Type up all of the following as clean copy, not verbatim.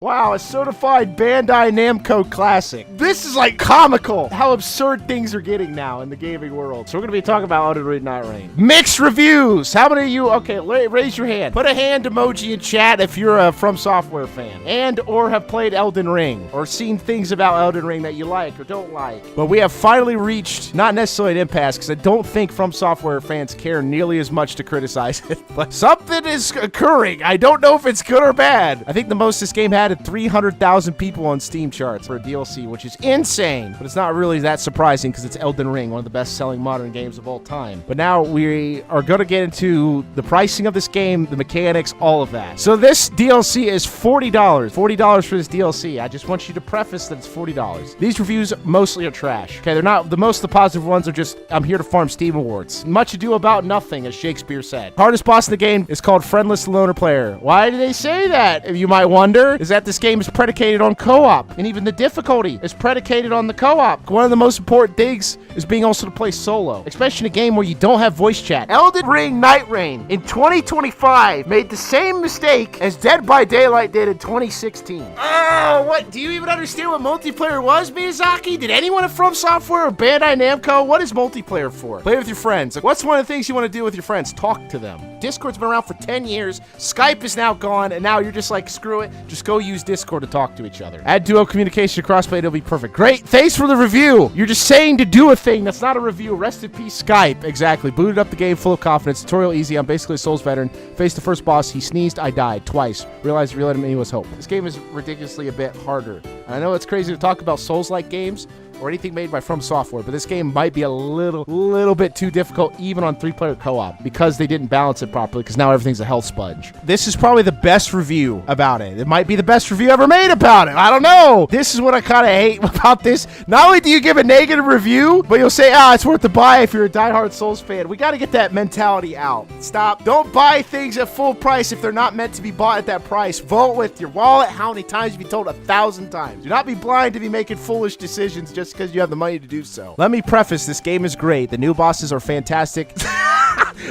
Wow, a certified Bandai Namco classic. This is like comical how absurd things are getting now in the gaming world. So we're going to be talking about Elden Ring Nightreign. Mixed reviews. How many of you, okay, raise your hand. Put a hand emoji in chat if you're a From Software fan and or have played Elden Ring or seen things about Elden Ring that you like or don't like. But we have finally reached, not necessarily an impasse, because I don't think From Software fans care nearly as much to criticize it, but something is occurring. I don't know if it's good or bad. I think the most this game had 300,000 people on Steam charts for a DLC, which is insane, but it's not really that surprising because it's Elden Ring, one of the best-selling modern games of all time. But now we are going to get into the pricing of this game, the mechanics, all of that. So this DLC is $40. $40 for this DLC. I just want you to preface that it's $40. These reviews mostly are trash. Okay, they're not, the most of the positive ones are just, I'm here to farm Steam awards. Much ado about nothing, as Shakespeare said. Hardest boss in the game is called Friendless Loner Player. Why do they say that, if you might wonder? Is that this game is predicated on co-op, and even the difficulty is predicated on the co-op. One of the most important things is being also to play solo, especially in a game where you don't have voice chat. Elden Ring Nightreign in 2025 made the same mistake as Dead by Daylight did in 2016. Oh, what? Do you even understand what multiplayer was, Miyazaki? Did anyone at From Software or Bandai Namco? What is multiplayer for? Play with your friends. Like, what's one of the things you want to do with your friends? Talk to them. Discord's been around for 10 years. Skype is now gone, and now you're just like, screw it. Just go use Discord to talk to each other. Add duo communication to crossplay, it'll be perfect. Great. Thanks for the review. You're just saying to do a thing. That's not a review. Rest in peace, Skype. Exactly. Booted up the game full of confidence. Tutorial easy. I'm basically a Souls veteran. Faced the first boss. He sneezed. I died twice. Realized me was hope. This game is ridiculously a bit harder. And I know it's crazy to talk about Souls-like games or anything made by From Software, but this game might be a little bit too difficult even on 3-player co-op because they didn't balance it properly, because now everything's a health sponge. This is probably the best review about it. It might be the best review ever made about it. I don't know. This is what I kind of hate about this. Not only do you give a negative review, but you'll say, it's worth the buy if you're a diehard Souls fan. We got to get that mentality out. Stop. Don't buy things at full price if they're not meant to be bought at that price. Vote with your wallet. How many times have you told? 1,000 times. Do not be blind to be making foolish decisions just because you have the money to do so. Let me preface, this game is great. The new bosses are fantastic.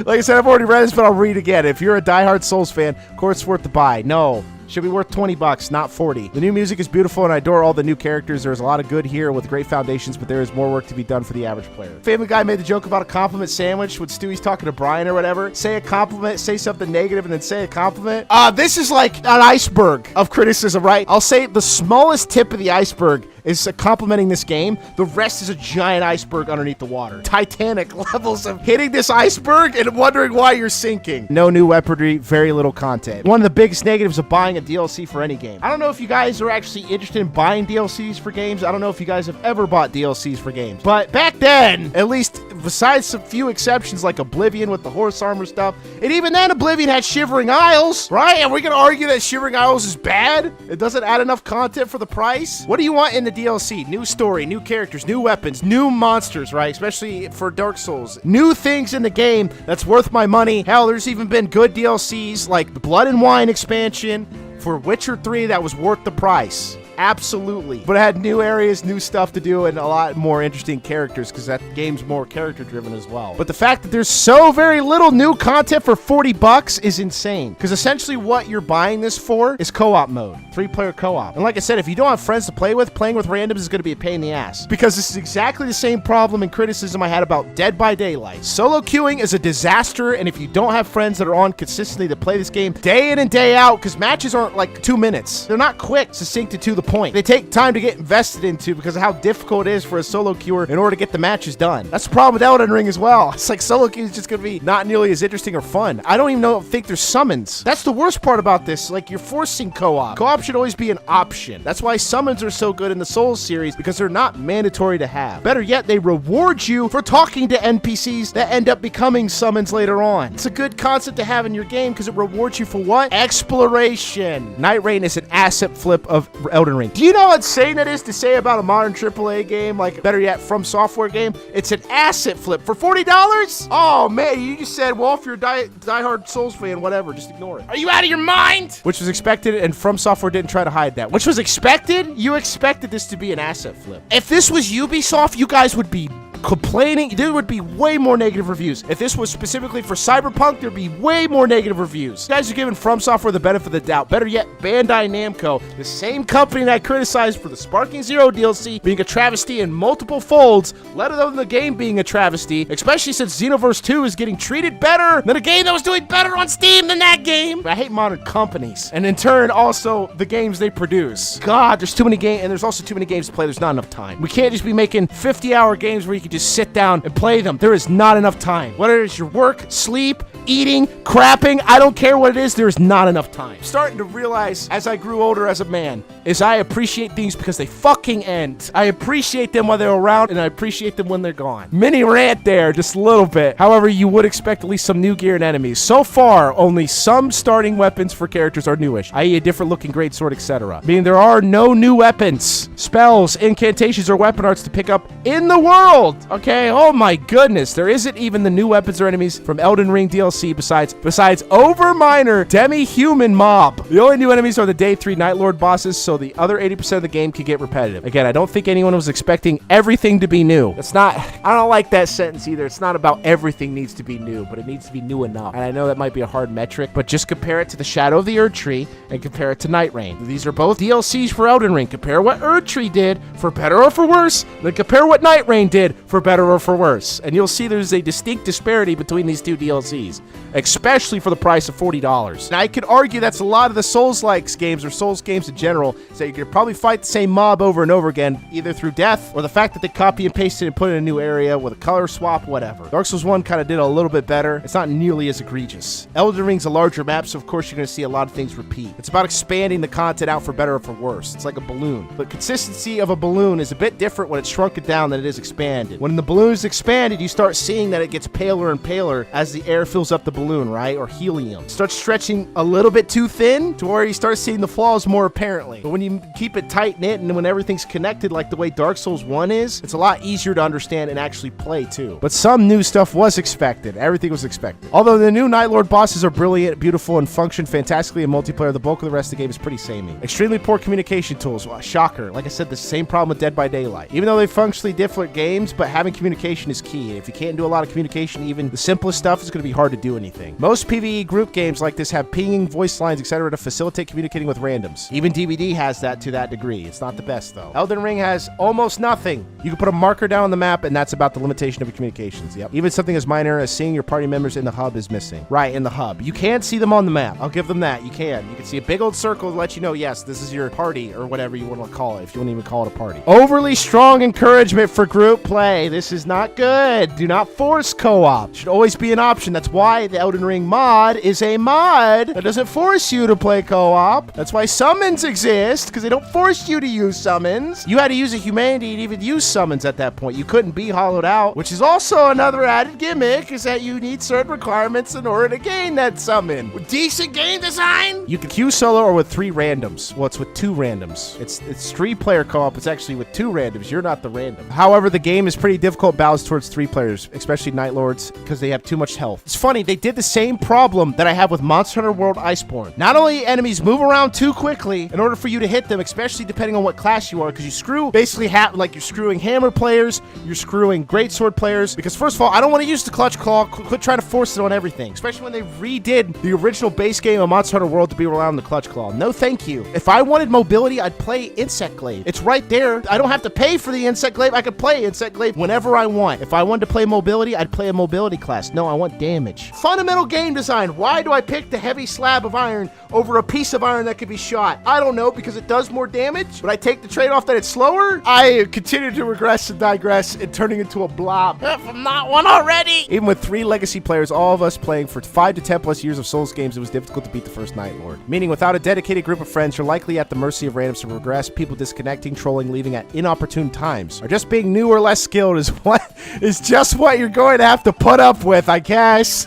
Like I said, I've already read this, but I'll read again. If you're a diehard Souls fan, of course it's worth the buy. No. Should be worth 20 bucks, not 40. The new music is beautiful, and I adore all the new characters. There's a lot of good here with great foundations, but there is more work to be done for the average player. Family Guy made the joke about a compliment sandwich when Stewie's talking to Brian or whatever. Say a compliment, say something negative, and then say a compliment. This is like an iceberg of criticism, right? I'll say the smallest tip of the iceberg is complimenting this game. The rest is a giant iceberg underneath the water. Titanic levels of hitting this iceberg and wondering why you're sinking. No new weaponry, very little content. One of the biggest negatives of buying a DLC for any game. I don't know if you guys are actually interested in buying DLCs for games. I don't know if you guys have ever bought DLCs for games. But back then, at least besides some few exceptions like Oblivion with the horse armor stuff, and even then Oblivion had Shivering Isles, right? And we're gonna argue that Shivering Isles is bad? It doesn't add enough content for the price? What do you want in the DLC? New story, new characters, new weapons, new monsters, right? Especially for Dark Souls. New things in the game that's worth my money. Hell, there's even been good DLCs like the Blood and Wine expansion for Witcher 3 that was worth the price. Absolutely. But it had new areas, new stuff to do, and a lot more interesting characters because that game's more character-driven as well. But the fact that there's so very little new content for 40 bucks is insane. Because essentially what you're buying this for is co-op mode. 3-player co-op. And like I said, if you don't have friends to play with, playing with randoms is going to be a pain in the ass. Because this is exactly the same problem and criticism I had about Dead by Daylight. Solo queuing is a disaster, and if you don't have friends that are on consistently to play this game day in and day out, because matches aren't like 2 minutes. They're not quick, succinct, and to the point. They take time to get invested into because of how difficult it is for a solo queuer in order to get the matches done. That's the problem with Elden Ring as well. It's like solo queue is just going to be not nearly as interesting or fun. I don't even think there's summons. That's the worst part about this. Like, you're forcing co-op. Co-op should always be an option. That's why summons are so good in the Souls series, because they're not mandatory to have. Better yet, they reward you for talking to NPCs that end up becoming summons later on. It's a good concept to have in your game because it rewards you for what? Exploration. Nightreign is an asset flip of Elden Ring. Do you know how insane that is to say about a modern AAA game, like better yet, From Software game? It's an asset flip for $40? Oh man, you just said, well, if you're a diehard Souls fan, whatever, just ignore it. Are you out of your mind? Which was expected, and From Software didn't try to hide that. Which was expected? You expected this to be an asset flip. If this was Ubisoft, you guys would be complaining. There would be way more negative reviews. If this was specifically for Cyberpunk, there'd be way more negative reviews. You guys are giving From Software the benefit of the doubt. Better yet, Bandai Namco, the same company that I criticized for the Sparking Zero DLC being a travesty in multiple folds, let alone the game being a travesty, especially since Xenoverse 2 is getting treated better than a game that was doing better on Steam than that game. I hate modern companies, and in turn, also the games they produce. God, there's too many games, and there's also too many games to play. There's not enough time. We can't just be making 50-hour games where you can just sit down and play them. There is not enough time. Whether it's your work, sleep, eating, crapping, I don't care what it is, there is not enough time. Starting to realize as I grew older as a man is I appreciate things because they fucking end. I appreciate them while they're around, and I appreciate them when they're gone. Mini rant there, just a little bit. However, you would expect at least some new gear and enemies. So far, only some starting weapons for characters are newish, i.e. a different looking greatsword, etc. Meaning there are no new weapons, spells, incantations, or weapon arts to pick up in the world. Okay, oh my goodness. There isn't even the new weapons or enemies from Elden Ring DLC besides over-minor demi-human mob. The only new enemies are the Day 3 Night Lord bosses, so the other 80% of the game can get repetitive. Again, I don't think anyone was expecting everything to be new. It's not, I don't like that sentence either. It's not about everything needs to be new, but it needs to be new enough. And I know that might be a hard metric, but just compare it to the Shadow of the Erdtree and compare it to Nightreign. These are both DLCs for Elden Ring. Compare what Erdtree did for better or for worse, then compare what Nightreign did for better or for worse. And you'll see there's a distinct disparity between these two DLCs, especially for the price of $40. And I could argue that's a lot of the Souls-like games or Souls games in general, so you could probably fight the same mob over and over again, either through death or the fact that they copy and pasted and put it in a new area with a color swap, whatever. Dark Souls 1 kind of did a little bit better. It's not nearly as egregious. Elden Ring's a larger map, so of course you're going to see a lot of things repeat. It's about expanding the content out for better or for worse. It's like a balloon. The consistency of a balloon is a bit different when it's shrunken down than it is expanded. When the balloon is expanded, you start seeing that it gets paler and paler as the air fills up the balloon, right? Or helium. It starts stretching a little bit too thin to where you start seeing the flaws more apparently. But when you keep it tight-knit and when everything's connected like the way Dark Souls 1 is, it's a lot easier to understand and actually play too. But some new stuff was expected. Everything was expected. Although the new Night Lord bosses are brilliant, beautiful, and function fantastically in multiplayer, the bulk of the rest of the game is pretty samey. Extremely poor communication tools. Well, shocker. Like I said, the same problem with Dead by Daylight. Even though they're functionally different games, but having communication is key. And if you can't do a lot of communication, even the simplest stuff is going to be hard to do anything. Most PvE group games like this have pinging, voice lines, etc. to facilitate communicating with randoms. Even DBD has that to that degree. It's not the best though. Elden Ring has almost nothing. You can put a marker down on the map and that's about the limitation of your communications. Yep. Even something as minor as seeing your party members in the hub is missing. Right, in the hub. You can't see them on the map. I'll give them that. You can. You can see a big old circle to let you know, yes, this is your party or whatever you want to call it, if you won't even call it a party. Overly strong encouragement for group play. This is not good. Do not force co-op. Should always be an option. That's why the Elden Ring mod is a mod that doesn't force you to play co-op. That's why summons exist, because they don't force you to use summons. You had to use a humanity to even use summons at that point. You couldn't be hollowed out, which is also another added gimmick, is that you need certain requirements in order to gain that summon. With decent game design, you can queue solo or with 3 randoms. Well, it's with 2 randoms. It's 3-player co-op. It's actually with 2 randoms. You're not the random. However, the game is pretty difficult balanced towards 3 players, especially Night Lords, because they have too much health. It's funny, they did the same problem that I have with Monster Hunter World Iceborne. Not only enemies move around too quickly in order for you to hit them, especially depending on what class you are, because you screw basically like you're screwing hammer players, you're screwing greatsword players, because first of all, I don't want to use the clutch claw. Quit trying to force it on everything, especially when they redid the original base game of Monster Hunter World to be relying on the clutch claw. No thank you. If I wanted mobility, I'd play Insect Glaive. It's right there. I don't have to pay for the Insect Glaive. I could play Insect Glaive whenever I want. If I wanted to play mobility, I'd play a mobility class. No, I want damage. Fundamental game design. Why do I pick the heavy slab of iron over a piece of iron that could be shot? I don't know, because it does more damage, but I take the trade-off that it's slower. I continue to regress and digress and turning into a blob. If I'm not one already. Even with 3 legacy players, all of us playing for 5 to 10 plus years of Souls games, it was difficult to beat the first Night Lord. Meaning without a dedicated group of friends, you're likely at the mercy of randoms to regress, people disconnecting, trolling, leaving at inopportune times. Or just being new or less skilled is just what you're going to have to put up with, I guess.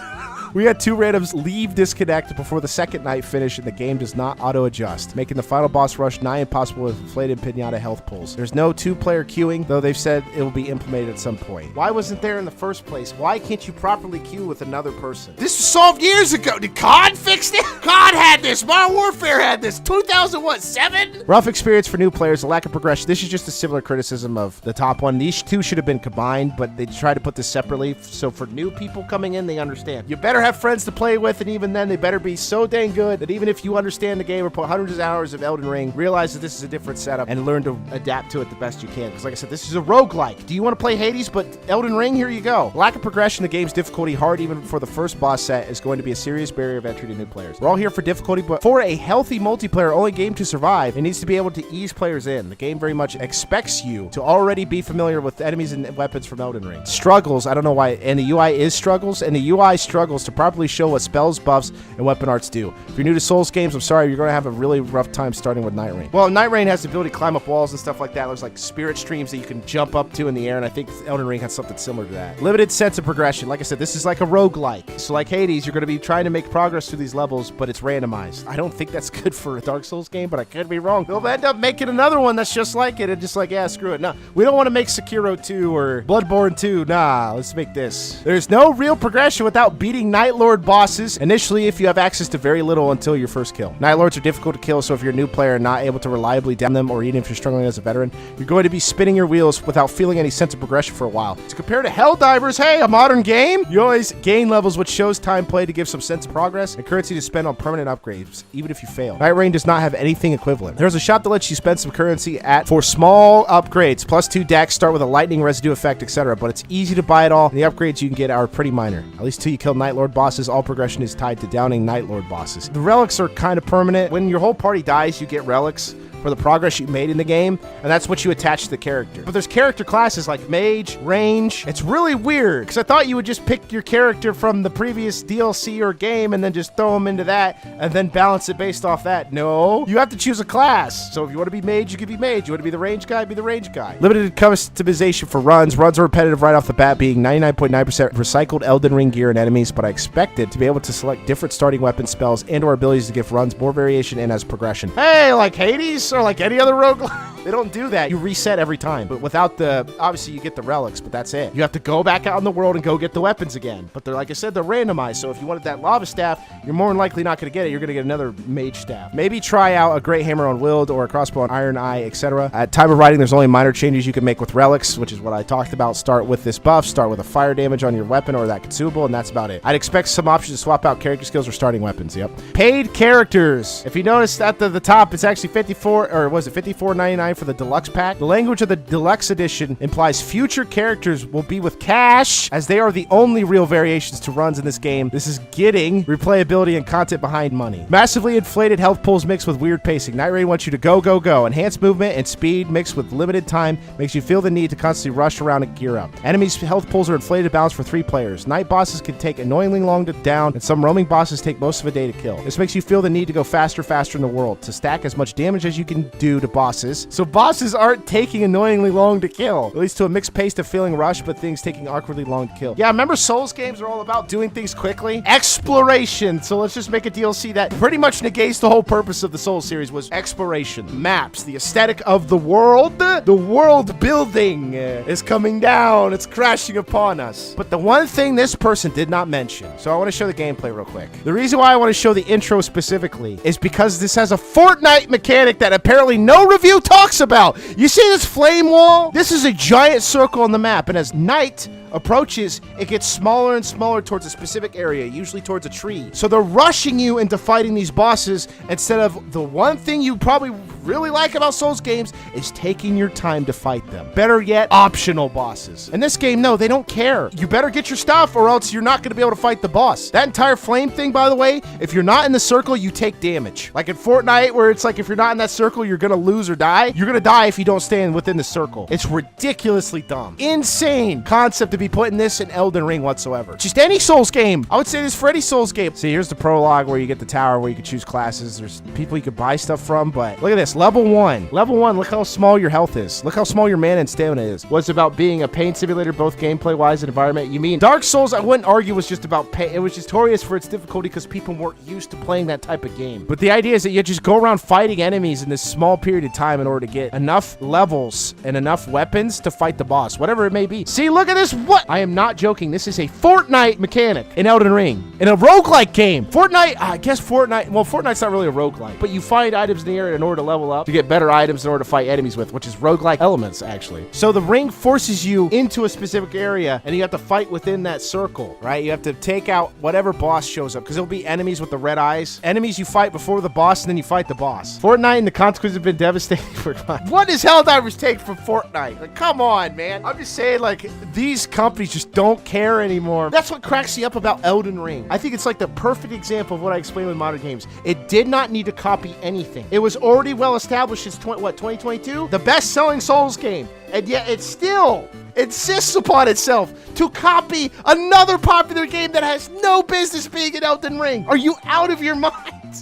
We had 2 randoms leave disconnect before the second night finish, and the game does not auto-adjust, making the final boss rush nigh impossible with inflated pinata health pools. There's no 2-player queuing, though they've said it will be implemented at some point. Why wasn't there in the first place? Why can't you properly queue with another person? This was solved years ago. Did COD fix it? COD had this. Modern Warfare had this. 2007? Rough experience for new players, a lack of progression. This is just a similar criticism of the top one. These 2 should have been combined, but they tried to put this separately. So for new people coming in, they understand. You better have friends to play with, and even then, they better be so dang good that even if you understand the game or put hundreds of hours of Elden Ring, realize that this is a different setup and learn to adapt to it the best you can. Because like I said, this is a roguelike. Do you want to play Hades but Elden Ring? Here you go. Lack of progression, the game's difficulty hard even for the first boss set is going to be a serious barrier of entry to new players. We're all here for difficulty, but for a healthy multiplayer only game to survive, it needs to be able to ease players in. The game very much expects you to already be familiar with enemies and weapons from Elden Ring. Struggles, I don't know why, and the UI is struggles, and the UI struggles to properly show what spells, buffs, and weapon arts do. If you're new to Souls games, I'm sorry, you're going to have a really rough time starting with Nightreign. Well, Nightreign has the ability to climb up walls and stuff like that. There's like spirit streams that you can jump up to in the air, and I think Elden Ring has something similar to that. Limited sense of progression. Like I said, this is like a roguelike. So like Hades, you're going to be trying to make progress through these levels, but it's randomized. I don't think that's good for a Dark Souls game, but I could be wrong. They'll end up making another one that's just like it, and just like, yeah, screw it. No, we don't want to make Sekiro 2 or Bloodborne 2. Nah, let's make this. There's no real progression without beating Night Lord bosses initially if you have access to very little until your first kill. Night Lords are difficult to kill, so if you're a new player and not able to reliably down them, or even if you're struggling as a veteran, you're going to be spinning your wheels without feeling any sense of progression for a while. To compare to Helldivers, hey, a modern game, you always gain levels, which shows time played to give some sense of progress and currency to spend on permanent upgrades, even if you fail. Nightreign does not have anything equivalent. There's a shop that lets you spend some currency for small upgrades, plus 2 decks, start with a lightning residue effect, etc., but it's easy to buy it all, and the upgrades you can get are pretty minor. At least till you kill Night Lord bosses, all progression is tied to downing Night Lord bosses. The relics are kind of permanent. When your whole party dies, you get relics for the progress you made in the game, and that's what you attach to the character. But there's character classes like Mage, Range. It's really weird, because I thought you would just pick your character from the previous DLC or game and then just throw them into that and then balance it based off that. No, you have to choose a class. So if you want to be Mage, you can be Mage. You want to be the Range guy, be the Range guy. Limited customization for runs. Runs are repetitive right off the bat, being 99.9% recycled Elden Ring gear and enemies, but I expected to be able to select different starting weapon spells and or abilities to give runs more variation and as progression. Hey, like Hades or like any other roguelike. They don't do that. You reset every time, but without the, obviously you get the relics, but that's it. You have to go back out in the world and go get the weapons again. But they're, like I said, they're randomized. So if you wanted that lava staff, you're more than likely not going to get it. You're going to get another mage staff. Maybe try out a great hammer on Wild or a crossbow on Iron Eye, etc. At time of writing, there's only minor changes you can make with relics, which is what I talked about. Start with this buff, start with a fire damage on your weapon or that consumable, and that's about it. I'd expect some options to swap out character skills or starting weapons. Yep. Paid characters. If you notice at the top, it's actually $54.99 for the deluxe pack. The language of the deluxe edition implies future characters will be with cash, as they are the only real variations to runs in this game. This is getting replayability and content behind money. Massively inflated health pools mixed with weird pacing. Nightreign wants you to go, go, go. Enhanced movement and speed mixed with limited time makes you feel the need to constantly rush around and gear up. Enemies' health pools are inflated to balance for 3 players. Night bosses can take annoyingly long to down, and some roaming bosses take most of a day to kill. This makes you feel the need to go faster in the world, to stack as much damage as you can do to bosses, so bosses aren't taking annoyingly long to kill. It leads to a mixed pace of feeling rushed, but things taking awkwardly long to kill. Yeah, remember Souls games are all about doing things quickly? Exploration. So let's just make a DLC that pretty much negates the whole purpose of the Souls series, was exploration. Maps, the aesthetic of the world. The world building is coming down. It's crashing upon us. But the one thing this person did not mention, so I want to show the gameplay real quick. The reason why I want to show the intro specifically is because this has a Fortnite mechanic that apparently no review talks about. You see this flame wall? This is a giant circle on the map, and as night approaches, it gets smaller and smaller towards a specific area, usually towards a tree. So they're rushing you into fighting these bosses instead of the one thing you probably really like about Souls games is taking your time to fight them. Better yet, optional bosses. In this game, no, they don't care. You better get your stuff or else you're not going to be able to fight the boss. That entire flame thing, by the way, if you're not in the circle, you take damage. Like in Fortnite, where it's like if you're not in that circle, you're going to lose or die. You're going to die if you don't stand within the circle. It's ridiculously dumb. Insane concept to be putting this in Elden Ring whatsoever. Just any Souls game. I would say this for any Souls game. See, here's the prologue where you get the tower where you can choose classes. There's people you could buy stuff from, but look at this. Level 1. Level 1, look how small your health is. Look how small your mana and stamina is. What's about being a pain simulator, both gameplay-wise and environment? You mean Dark Souls, I wouldn't argue, was just about pain. It was just notorious for its difficulty because people weren't used to playing that type of game. But the idea is that you just go around fighting enemies in this small period of time in order to get enough levels and enough weapons to fight the boss, whatever it may be. See, look at this. What? I am not joking. This is a Fortnite mechanic in Elden Ring. In a roguelike game. Fortnite, I guess Fortnite, well, Fortnite's not really a roguelike, but you find items in the area in order to level up, to get better items in order to fight enemies with, which is roguelike elements, actually. So the ring forces you into a specific area, and you have to fight within that circle, right? You have to take out whatever boss shows up, because there'll be enemies with the red eyes. Enemies you fight before the boss, and then you fight the boss. Fortnite and the consequences have been devastating for what does Helldivers take from Fortnite? Like, come on, man. I'm just saying, like, these companies just don't care anymore. That's what cracks me up about Elden Ring. I think it's like the perfect example of what I explained with modern games. It did not need to copy anything. It was already well established since 2022? The best-selling Souls game. And yet it still insists upon itself to copy another popular game that has no business being an Elden Ring. Are you out of your mind?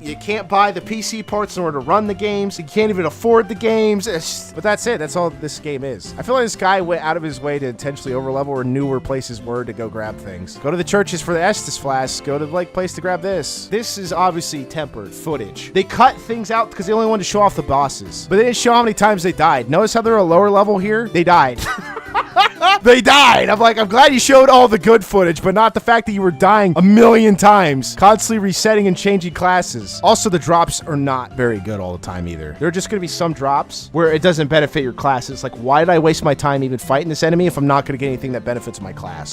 You can't buy the PC parts in order to run the games. You can't even afford the games. But that's it. That's all this game is. I feel like this guy went out of his way to intentionally overlevel or knew where places were to go grab things. Go to the churches for the Estus flask. Go to the place to grab this. This is obviously tempered footage. They cut things out because they only wanted to show off the bosses. But they didn't show how many times they died. Notice how they're a lower level here? They died. They died. I'm like, I'm glad you showed all the good footage, but not the fact that you were dying a million times, constantly resetting and changing classes. Also, the drops are not very good all the time either. There are just going to be some drops where it doesn't benefit your classes. Like, why did I waste my time even fighting this enemy if I'm not going to get anything that benefits my class?